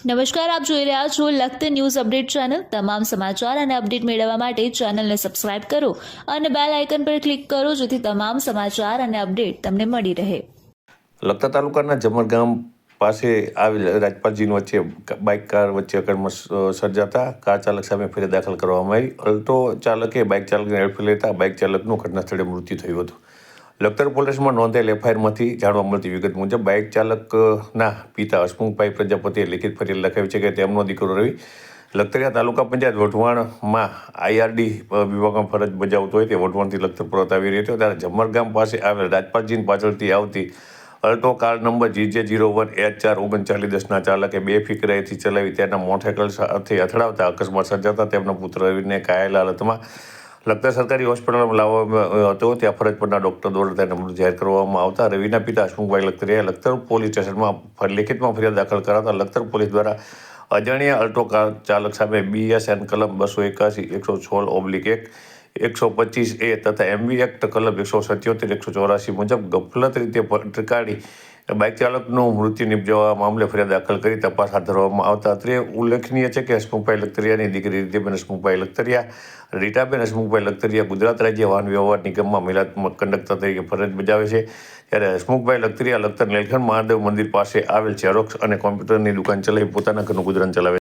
નમસ્કાર, આપ જોઈ રહ્યા છો લખત ન્યૂઝ અપડેટ ચેનલ। તમામ સમાચાર અને અપડેટ મેળવવા માટે ચેનલને સબસ્ક્રાઇબ કરો અને બેલ આઇકન પર ક્લિક કરો જેથી તમામ સમાચાર અને અપડેટ તમને મળી રહે। લખતર તાલુકાના જમરગામ પાસે આવેલ રાજપાલજી વચ્ચે બાઇક કાર વચ્ચે અકસ્માત સર્જાતા કાર ચાલક સામે ફરિયાદ દાખલ કરવામાં આવી। અલ્ટો ચાલકે બાઇક ચાલકને હેલ્પ લેતા બાઇક ચાલકનું ઘટના સ્થળે મૃત્યુ થયું હતું। લખતર પોલીસમાં નોંધાયેલ એફઆઈઆરમાંથી જાણવા મળતી વિગત મુજબ બાઇક ચાલકના પિતા હસમુખભાઈ પ્રજાપતિએ લિખિત ફરિયાદ લખાવી છે કે તેમનો દીકરો રવિ લખતરિયા તાલુકા પંચાયત વઢવાણમાં આઈઆરડી વિભાગમાં ફરજ બજાવતો હોય તે વઢવાણથી લખતર પરત આવી રહ્યો હતો ત્યારે જમરગામ પાસે આવેલ રાજપાલજી પાછળથી આવતી અલ્ટો કાર નંબર GJ01H43910ના ચાલકે બેફિકરાઈથી ચલાવી તેના મોટરસાઇકલ સાથે અથડાવતા અકસ્માત સર્જાતા તેમના પુત્ર રવિને ઘાયલ હાલતમાં લખતર સરકારી હોસ્પિટલમાં લાવવામાં હતો। ત્યાં ફરજ પરના ડૉક્ટર દ્વારા તેને મૃત જાહેર કરવામાં આવતા રવિના પિતા હસમુખભાઈ લખતરિયાએ લખતર પોલીસ સ્ટેશનમાં લિખિતમાં ફરિયાદ દાખલ કરાવતા લખતર પોલીસ દ્વારા અજાણ્યા અલ્ટો કાર ચાલક સામે BSN કલમ 281, 126(1) 125A તથા MV એક્ટ કલમ 177, 184 મુજબ ગફલત રીતે પકડી બાઇક ચાલકનું મૃત્યુ નિપજાવવા મામલે ફરિયાદ દાખલ કરી તપાસ હાથ ધરવામાં આવતા અત્રે ઉલ્લેખનીય છે કે હસમુખભાઈ લખતરિયાની દીકરી રીતિબેન હસમુખભાઈ લખતરિયા રીટાબેન હસમુખભાઈ લખતરિયા ગુજરાત રાજ્ય વાહન વ્યવહાર નિગમમાં મહિલા કંડક્ટર તરીકે ફરજ બજાવે છે। ત્યારે હસમુખભાઈ લખતરિયા લખતર નીલકંઠ મહાદેવ મંદિર પાસે આવેલ ઝેરોક્સ અને કોમ્પ્યુટરની દુકાન ચલાવી પોતાના ઘરનું ગુજરાન ચલાવે છે।